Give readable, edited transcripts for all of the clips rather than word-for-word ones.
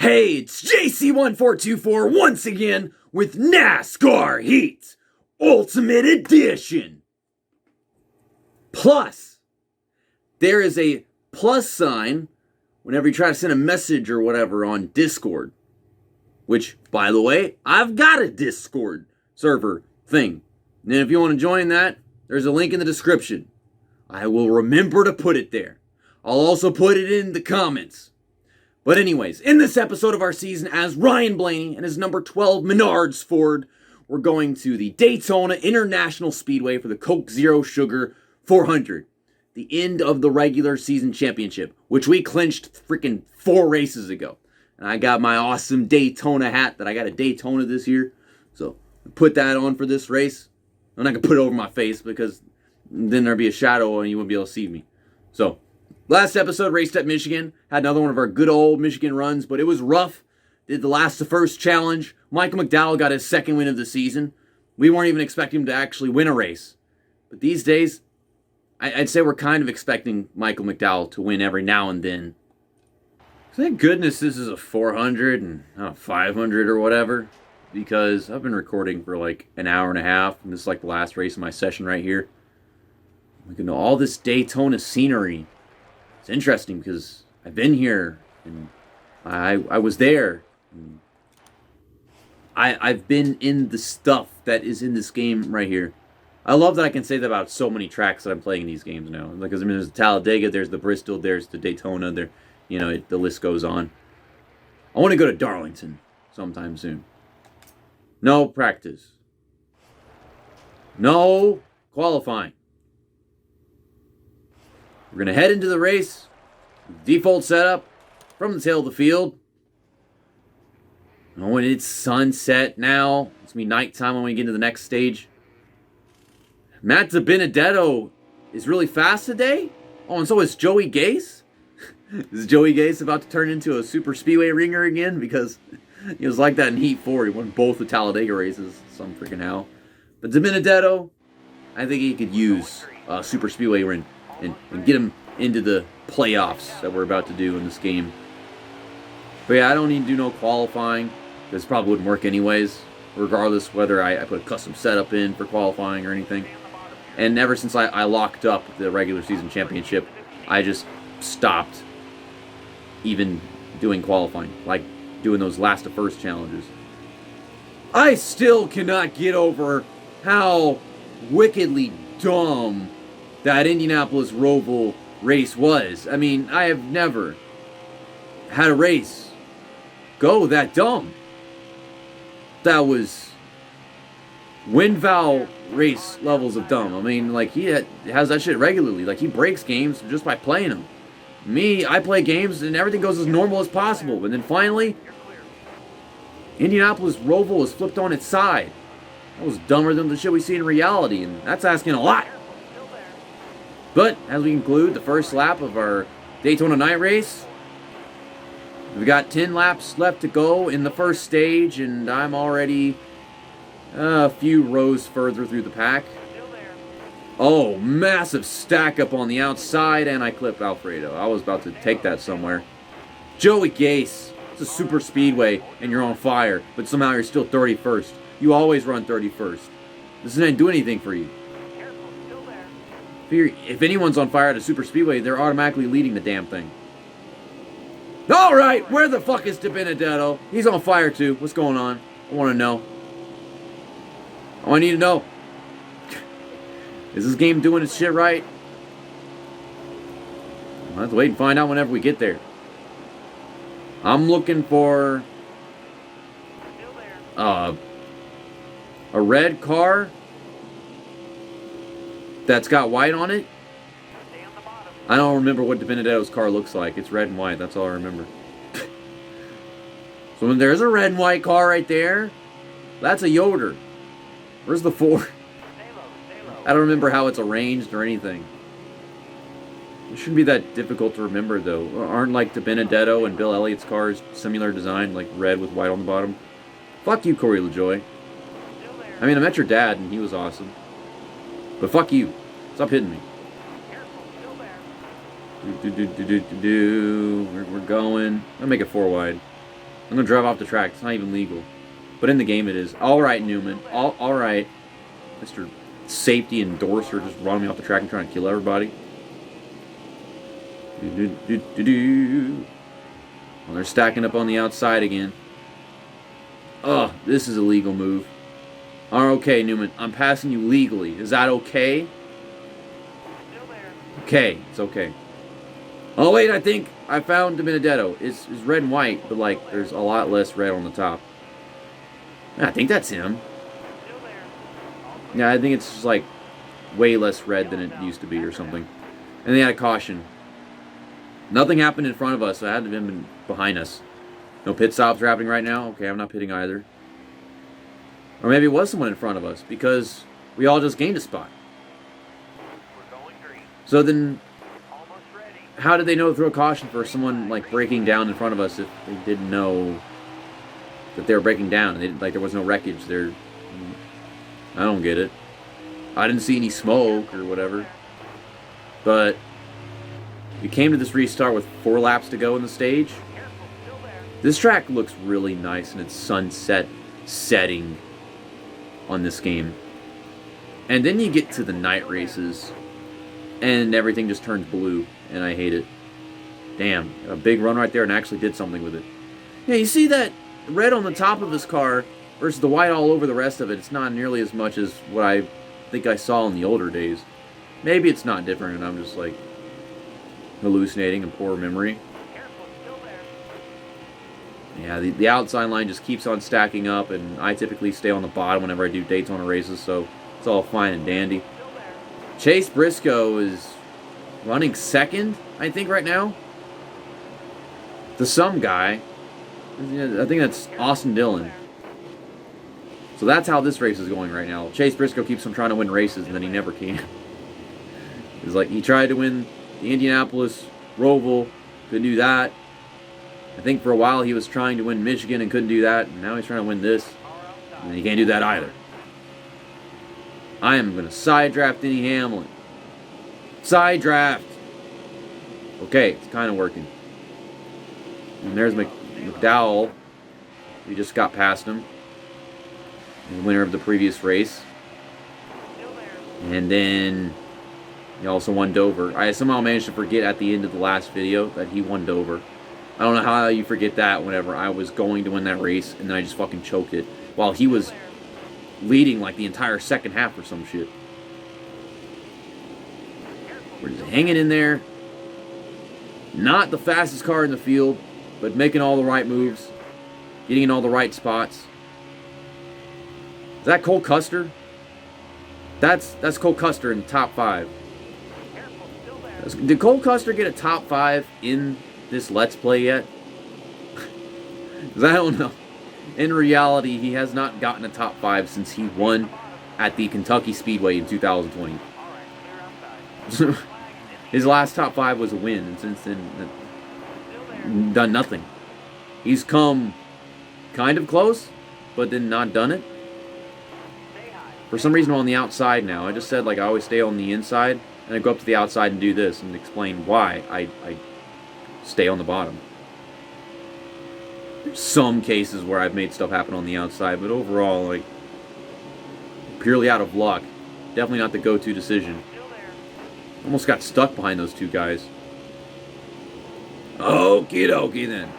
Hey, it's JC1424 once again with NASCAR Heat Ultimate Edition. Plus, there is a plus sign whenever you try to send a message or whatever on Discord. Which, by the way, I've got a Discord server thing. And if you want to join that, there's a link in the description. I will remember to put it there. I'll also put it in the comments. But anyways, in this episode of our season, as Ryan Blaney and his number 12 Menards Ford, we're going to the Daytona International Speedway for the Coke Zero Sugar 400. The end of the regular season championship, which we clinched freaking 4 races ago. And I got my awesome Daytona hat that I got at Daytona this year. So, I put that on for this race. I'm not going to put it over my face because then there'd be a shadow and you wouldn't be able to see me. So, last episode, raced at Michigan. Had another one of our good old Michigan runs, but it was rough. Did the last to first challenge. Michael McDowell got his second win of the season. We weren't even expecting him to actually win a race. But these days, I'd say we're kind of expecting Michael McDowell to win every now and then. Thank goodness this is a 400 and not a 500 or whatever. Because I've been recording for like an hour and a half. And this is like the last race of my session right here. We can know all this Daytona scenery. It's interesting because I've been here and I was there. And I've been in the stuff that is in this game right here. I love that I can say that about so many tracks that I'm playing in these games now. Because I mean, there's the Talladega, there's the Bristol, there's the Daytona, there, the list goes on. I want to go to Darlington sometime soon. No practice. No qualifying. We're going to head into the race. Default setup from the tail of the field. Oh, and it's sunset now. It's going to be nighttime when we get into the next stage. Matt DiBenedetto is really fast today. Oh, and so is Joey Gase. Is Joey Gase about to turn into a super speedway ringer again? Because he was like that in Heat 4. He won both the Talladega races. Some freaking how. But DiBenedetto, I think he could use a super speedway ring. And get him into the playoffs that we're about to do in this game. But yeah, I don't need to do no qualifying. This probably wouldn't work anyways, regardless whether I put a custom setup in for qualifying or anything. And ever since I locked up the regular season championship, I just stopped even doing qualifying, like doing those last to first challenges. I still cannot get over how wickedly dumb that Indianapolis Roval race was. I mean, I have never had a race go that dumb. That was wind valve race levels of dumb. I mean, like, he has that shit regularly. Like, he breaks games just by playing them. Me, I play games and everything goes as normal as possible. And then finally, Indianapolis Roval was flipped on its side. That was dumber than the shit we see in reality, and that's asking a lot. But, as we conclude the first lap of our Daytona night race, we've got 10 laps left to go in the first stage, and I'm already a few rows further through the pack. Oh, massive stack up on the outside, and I clip Alfredo. I was about to take that somewhere. Joey Gase, it's a super speedway, and you're on fire, but somehow you're still 31st. You always run 31st. This doesn't do anything for you. If anyone's on fire at a super speedway, they're automatically leading the damn thing. Alright, where the fuck is DiBenedetto? He's on fire too. What's going on? I want to know. I need to know. Is this game doing its shit right? I'll have to wait and find out whenever we get there. I'm looking for a red car that's got white on it. I don't remember what DiBenedetto's car looks like. It's red and white. That's all I remember. So when there's a red and white car right there, that's a Yoder. Where's the 4? I don't remember how it's arranged or anything. It shouldn't be that difficult to remember, though. Aren't like DiBenedetto and Bill Elliott's cars similar design, like red with white on the bottom? Fuck you, Corey LaJoy. I mean, I met your dad, and he was awesome. But fuck you. Stop hitting me. We're going. I'll make it 4 wide. I'm gonna drive off the track. It's not even legal. But in the game it is. Alright, Newman. Alright. Mr. Safety endorser just running me off the track and trying to kill everybody. Well, they're stacking up on the outside again. Oh, this is a legal move. Okay, Newman. I'm passing you legally. Is that okay? Okay, it's okay. Oh, wait, I think I found the Benedetto. It's red and white, but, like, there's a lot less red on the top. I think that's him. Yeah, I think it's just, like, way less red than it used to be or something. And they had a caution. Nothing happened in front of us, so it had to have been behind us. No pit stops are happening right now. Okay, I'm not pitting either. Or maybe it was someone in front of us, because we all just gained a spot. So then, how did they know to throw a caution for someone, like, breaking down in front of us if they didn't know that they were breaking down? They, like, there was no wreckage there. I don't get it. I didn't see any smoke or whatever. But we came to this restart with 4 laps to go in the stage. This track looks really nice in its sunset setting on this game. And then you get to the night races, and everything just turns blue, and I hate it. Damn, a big run right there and actually did something with it. Yeah, you see that red on the top of this car versus the white all over the rest of it. It's not nearly as much as what I think I saw in the older days. Maybe it's not different and I'm just like hallucinating and poor memory. Yeah, the outside line just keeps on stacking up, and I typically stay on the bottom whenever I do Daytona races, so it's all fine and dandy. Chase Briscoe is running second, I think, right now. To some guy. I think that's Austin Dillon. So that's how this race is going right now. Chase Briscoe keeps on trying to win races, and then he never can. It's like he tried to win the Indianapolis Roval, couldn't do that. I think for a while he was trying to win Michigan and couldn't do that, and now he's trying to win this, and he can't do that either. I am going to side draft Denny Hamlin. Side draft. Okay, it's kind of working. And there's McDowell. We just got past him. The winner of the previous race. And then he also won Dover. I somehow managed to forget at the end of the last video that he won Dover. I don't know how you forget that whenever I was going to win that race and then I just fucking choked it while he was leading like the entire second half or some shit. We're just hanging in there. Not the fastest car in the field, but making all the right moves, getting in all the right spots. Is that Cole Custer? That's Cole Custer in the top 5. Did Cole Custer get a top 5 in this Let's Play yet? Because I don't know. In reality, he has not gotten a top 5 since he won at the Kentucky Speedway in 2020. His last top 5 was a win, and since then, done nothing. He's come kind of close, but then not done it. For some reason, I'm on the outside now. I just said, like, I always stay on the inside, and I go up to the outside and do this, and explain why I stay on the bottom. There's some cases where I've made stuff happen on the outside, but overall, like, purely out of luck. Definitely not the go-to decision. Almost got stuck behind those two guys. Okie dokie then.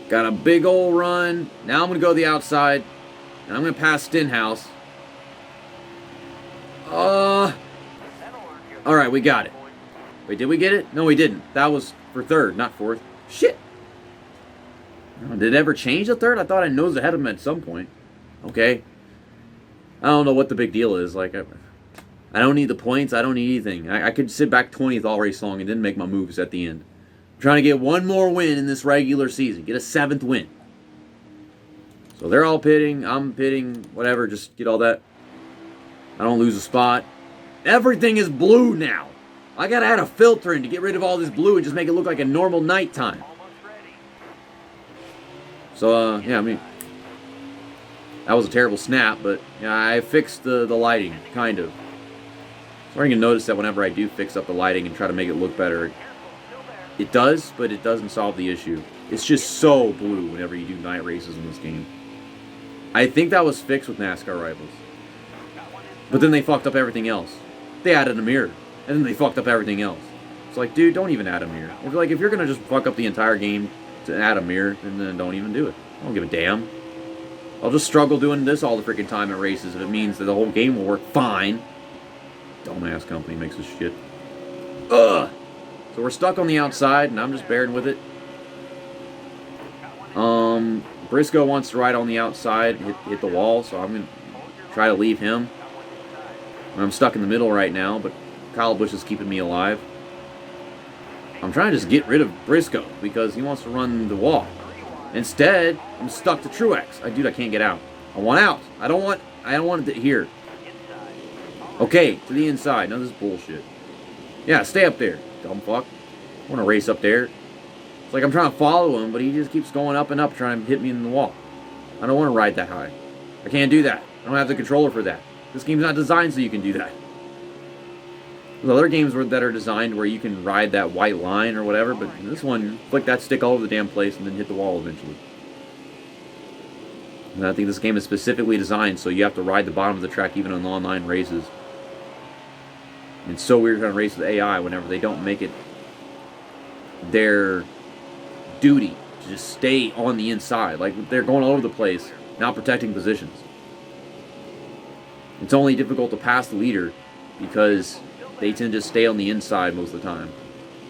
Got a big old run. Now I'm going to go to the outside, and I'm going to pass Stenhouse. Alright, we got it. Wait, did we get it? No, we didn't. That was for third, not fourth. Shit. Did it ever change to third? I thought I nosed ahead of him at some point. Okay. I don't know what the big deal is. Like, I don't need the points. I don't need anything. I could sit back 20th all race long and then make my moves at the end. I'm trying to get one more win in this regular season. Get a 7th win. So they're all pitting. I'm pitting. Whatever. Just get all that. I don't lose a spot. Everything is blue now. I gotta add a filter in to get rid of all this blue and just make it look like a normal nighttime. So, yeah, I mean, that was a terrible snap, but yeah, I fixed the lighting, kind of. So you can notice that whenever I do fix up the lighting and try to make it look better, it does, but it doesn't solve the issue. It's just so blue whenever you do night races in this game. I think that was fixed with NASCAR Rivals. But then they fucked up everything else. They added a mirror, and then they fucked up everything else. It's like, dude, don't even add a mirror. If you're gonna just fuck up the entire game to add a mirror, then don't even do it. I don't give a damn. I'll just struggle doing this all the freaking time at races if it means that the whole game will work fine. Dumbass company makes this shit. Ugh! So we're stuck on the outside, and I'm just bearing with it. Briscoe wants to ride on the outside, hit the wall, so I'm going to try to leave him. I'm stuck in the middle right now, but Kyle Busch is keeping me alive. I'm trying to just get rid of Briscoe because he wants to run the wall. Instead, I'm stuck to Truex. I can't get out. I want out. I don't want it here. Okay, to the inside. None of this bullshit. Yeah, stay up there, dumb fuck. I want to race up there. It's like I'm trying to follow him, but he just keeps going up and up trying to hit me in the wall. I don't want to ride that high. I can't do that. I don't have the controller for that. This game's not designed so you can do that. There's other games that are designed where you can ride that white line or whatever, but this one, flick that stick all over the damn place and then hit the wall eventually. And I think this game is specifically designed so you have to ride the bottom of the track even on online races. And it's so weird trying to race with AI whenever they don't make it their duty to just stay on the inside. Like, they're going all over the place, not protecting positions. It's only difficult to pass the leader because they tend to stay on the inside most of the time.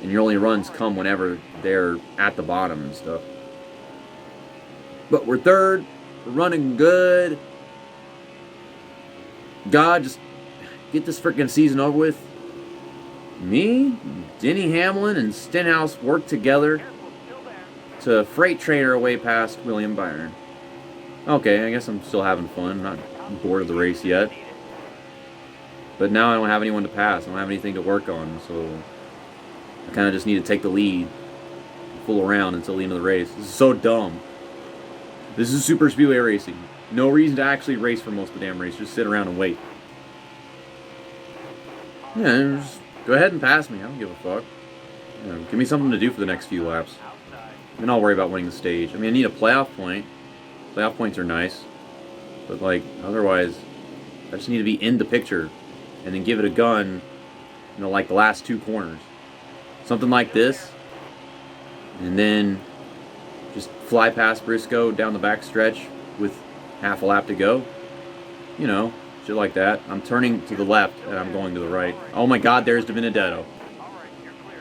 And your only runs come whenever they're at the bottom and stuff. But we're third. We're running good. God, just get this freaking season over with. Me, Denny Hamlin, and Stenhouse work together to freight train our way past William Byron. Okay, I guess I'm still having fun. I'm not bored of the race yet. But now I don't have anyone to pass. I don't have anything to work on, so I kind of just need to take the lead, fool around until the end of the race. This is so dumb. This is super speedway racing. No reason to actually race for most of the damn race. Just sit around and wait. Yeah, just go ahead and pass me. I don't give a fuck. Give me something to do for the next few laps. Then I'll worry about winning the stage. I mean, I need a playoff point. Playoff points are nice. But, like, otherwise, I just need to be in the picture. And then give it a gun, like the last two corners. Something like this. And then just fly past Briscoe down the back stretch with half a lap to go. Shit like that. I'm turning to the left and I'm going to the right. Oh my god, there's DiBenedetto.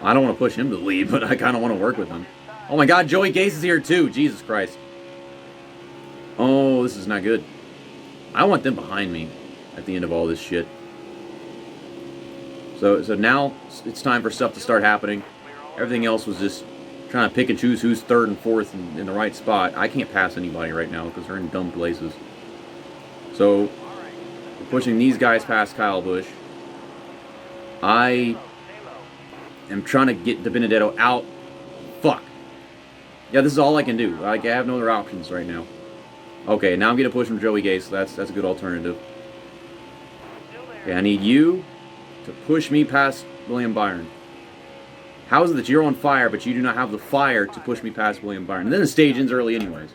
I don't want to push him to the lead, but I kind of want to work with him. Oh my god, Joey Gase is here too. Jesus Christ. Oh, this is not good. I want them behind me at the end of all this shit. So now it's time for stuff to start happening. Everything else was just trying to pick and choose who's third and fourth in the right spot. I can't pass anybody right now because they're in dumb places. So we're pushing these guys past Kyle Busch. I am trying to get DiBenedetto out. Fuck. Yeah, this is all I can do. I have no other options right now. Okay, now I'm going to push from Joey Gase. So that's a good alternative. Okay, I need you to push me past William Byron. How is it that you're on fire, but you do not have the fire to push me past William Byron? And then the stage ends early anyways.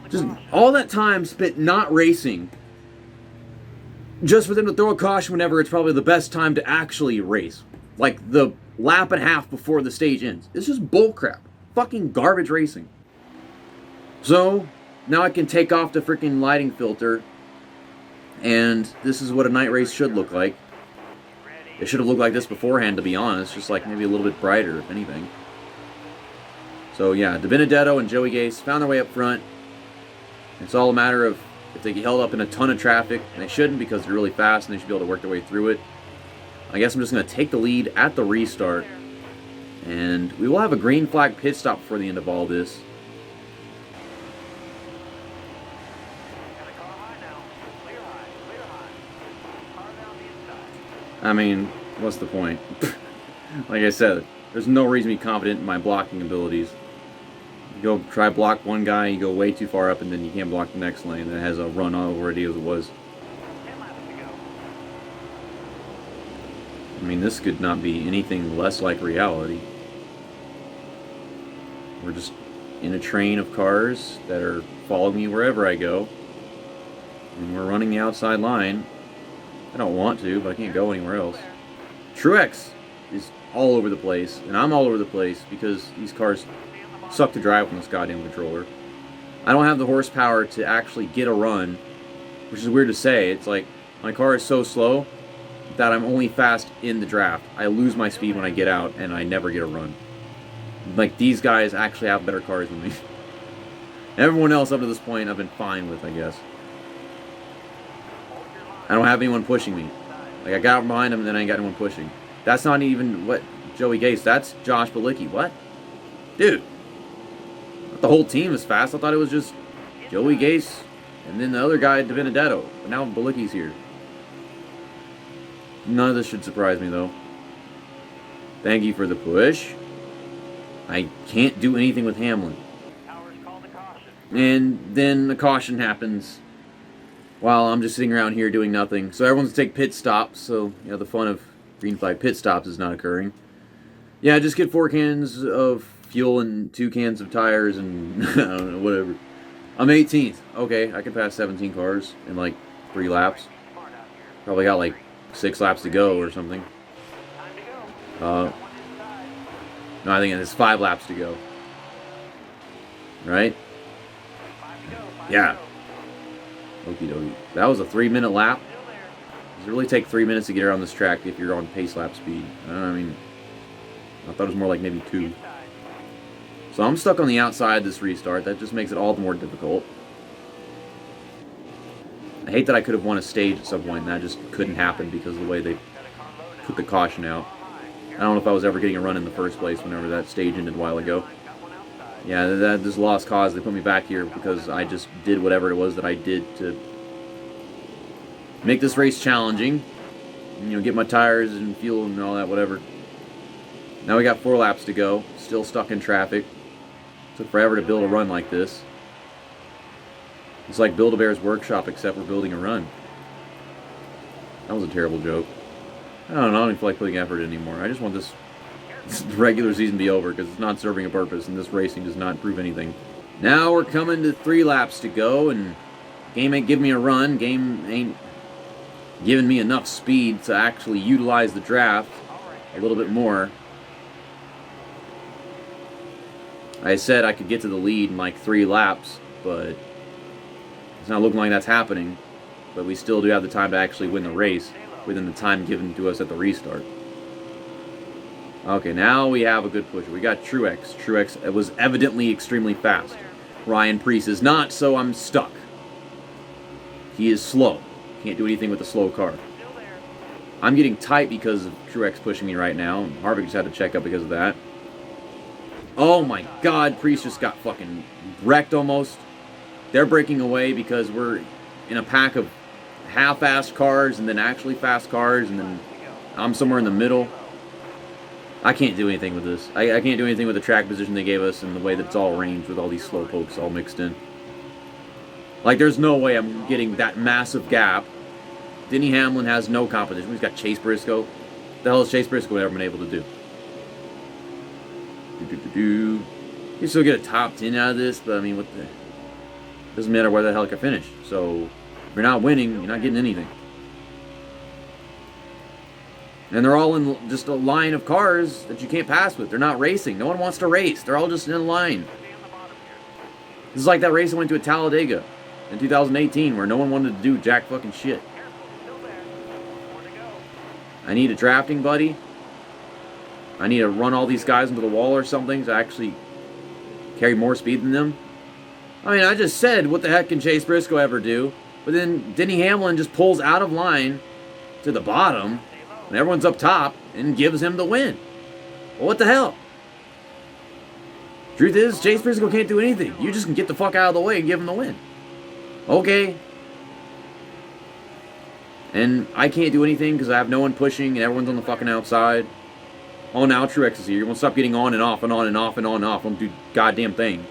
Just all that time spent not racing, just for them to throw a caution whenever it's probably the best time to actually race. Like the lap and a half before the stage ends. It's just bullcrap. Fucking garbage racing. So, now I can take off the freaking lighting filter, and this is what a night race should look like. It should have looked like this beforehand, to be honest. Just like maybe a little bit brighter, if anything. So yeah, DiBenedetto and Joey Gase found their way up front. It's all a matter of if they get held up in a ton of traffic, and they shouldn't because they're really fast and they should be able to work their way through it. I guess I'm just going to take the lead at the restart. And we will have a green flag pit stop before the end of all this. I mean, what's the point? Like I said, there's no reason to be confident in my blocking abilities. You go try block one guy, you go way too far up, and then you can't block the next lane that has a run already as it was. I mean, this could not be anything less like reality. We're just in a train of cars that are following me wherever I go. And we're running the outside line. I don't want to, but I can't go anywhere else. Truex is all over the place, and I'm all over the place because these cars suck to drive with this goddamn controller. I don't have the horsepower to actually get a run, which is weird to say. It's like my car is so slow that I'm only fast in the draft. I lose my speed when I get out, and I never get a run. Like, these guys actually have better cars than me. Everyone else up to this point I've been fine with, I guess. I don't have anyone pushing me. Like, I got behind him and then I ain't got anyone pushing. That's not even what Joey Gase. That's Josh Bilicki. What? Dude. The whole team is fast. I thought it was just Joey Gase and then the other guy, DiBenedetto. But now Bilicki's here. None of this should surprise me, though. Thank you for the push. I can't do anything with Hamlin. And then the caution happens while I'm just sitting around here doing nothing. So everyone's to take pit stops, so the fun of green flag pit stops is not occurring. Yeah, just get 4 cans of fuel and 2 cans of tires and I don't know, whatever. I'm 18th. Okay, I can pass 17 cars in like 3 laps. Probably got like 6 laps to go or something. No, I think it's 5 laps to go. Right? Yeah. Okie dokie. That was a 3-minute lap. Does it really take 3 minutes to get around this track if you're on pace lap speed? I mean, I thought it was more like maybe 2. So I'm stuck on the outside this restart. That just makes it all the more difficult. I hate that I could have won a stage at some point, and that just couldn't happen because of the way they put the caution out. I don't know if I was ever getting a run in the first place whenever that stage ended a while ago. Yeah, this lost cause. They put me back here because I just did whatever it was that I did to make this race challenging. Get my tires and fuel and all that, whatever. Now we got 4 laps to go. Still stuck in traffic. Took forever to build a run like this. It's like Build-A-Bear's workshop except we're building a run. That was a terrible joke. I don't even feel like putting effort in anymore. I just want this regular season to be over because it's not serving a purpose and this racing does not prove anything. Now we're coming to 3 laps to go and game ain't giving me a run. Game ain't giving me enough speed to actually utilize the draft a little bit more. I said I could get to the lead in like 3 laps, but it's not looking like that's happening. But we still do have the time to actually win the race within the time given to us at the restart. Okay, now we have a good pusher. We got Truex. Truex was evidently extremely fast. Ryan Preece is not, so I'm stuck. He is slow. Can't do anything with a slow car. I'm getting tight because of Truex pushing me right now. Harvick just had to check up because of that. Oh my god, Preece just got fucking wrecked almost. They're breaking away because we're in a pack of half-assed cars and then actually fast cars and then I'm somewhere in the middle. I can't do anything with this. I can't do anything with the track position they gave us and the way that it's all arranged with all these slow pokes all mixed in. Like, there's no way I'm getting that massive gap. Denny Hamlin has no competition. He's got Chase Briscoe. What the hell has Chase Briscoe ever been able to do? You still get a top 10 out of this, but I mean, what the... Doesn't matter where the hell I can finish. So, if you're not winning, you're not getting anything. And they're all in just a line of cars that you can't pass with. They're not racing. No one wants to race. They're all just in a line. This is like that race I went to at Talladega in 2018 where no one wanted to do jack fucking shit. I need a drafting buddy. I need to run all these guys into the wall or something to actually carry more speed than them. I mean, I just said, what the heck can Chase Briscoe ever do? But then Denny Hamlin just pulls out of line to the bottom, and everyone's up top, and gives him the win. Well, what the hell? Truth is, Chase Briscoe can't do anything. You just can get the fuck out of the way and give him the win. Okay. And I can't do anything because I have no one pushing, and everyone's on the fucking outside. Oh, now Truex is here. You won't stop getting on and off and on and off and on and off. Don't do goddamn thing.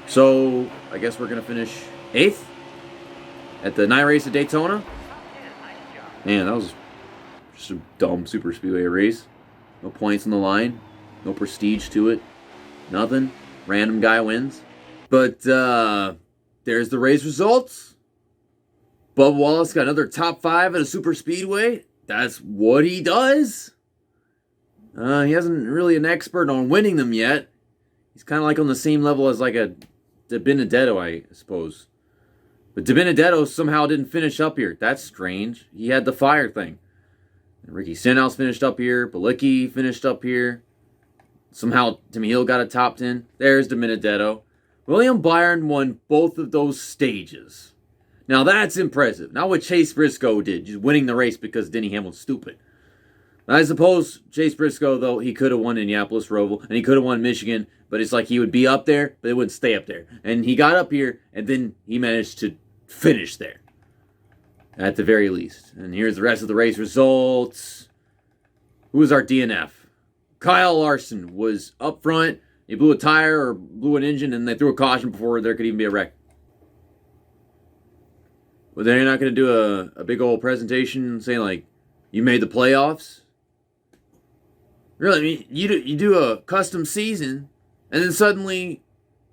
So, I guess we're going to finish 8th at the night race at Daytona. Man, that was just a dumb super speedway race. No points on the line. No prestige to it. Nothing. Random guy wins. But there's the race results. Bubba Wallace got another top 5 at a super speedway. That's what he does. He hasn't really an expert on winning them yet. He's kind of like on the same level as like a De Benedetto, I suppose. But De Benedetto somehow didn't finish up here. That's strange. He had the fire thing. Ricky Stenhouse finished up here. Balicki finished up here. Somehow Timmy Hill got a top 10. There's De Benedetto. William Byron won both of those stages. Now that's impressive. Not what Chase Briscoe did, just winning the race because Denny Hamlin's stupid. I suppose Chase Briscoe, though, he could have won Indianapolis, Roval, and he could have won Michigan, but it's like he would be up there, but it wouldn't stay up there. And he got up here, and then he managed to finish there, at the very least. And here's the rest of the race results. Who was our DNF? Kyle Larson was up front. He blew a tire or blew an engine, and they threw a caution before there could even be a wreck. Well, they're not going to do a big old presentation saying, like, you made the playoffs? Really, I mean, you do a custom season, and then suddenly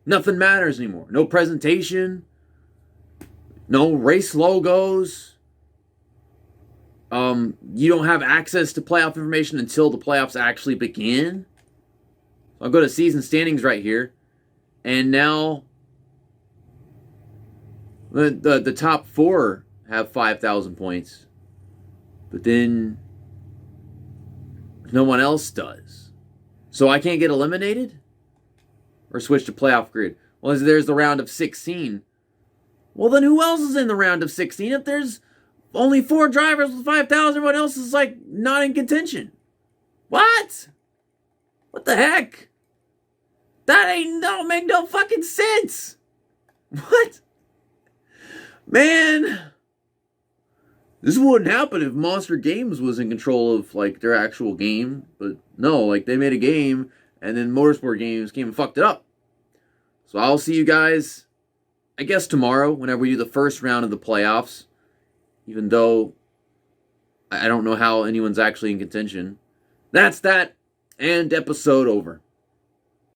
nothing matters anymore. No presentation, no race logos. You don't have access to playoff information until the playoffs actually begin. I'll go to season standings right here, and now the top 4 have 5,000 points, but then no one else does. So I can't get eliminated? Or switch to playoff grid? Well, there's the round of 16. Well, then who else is in the round of 16? If there's only 4 drivers with 5,000, everyone else is like not in contention. What? What the heck? That don't make no fucking sense. What? Man, this wouldn't happen if Monster Games was in control of like their actual game, but no, like they made a game and then Motorsport Games came and fucked it up. So I'll see you guys, I guess tomorrow, whenever we do the first round of the playoffs, even though I don't know how anyone's actually in contention. That's that, and episode over.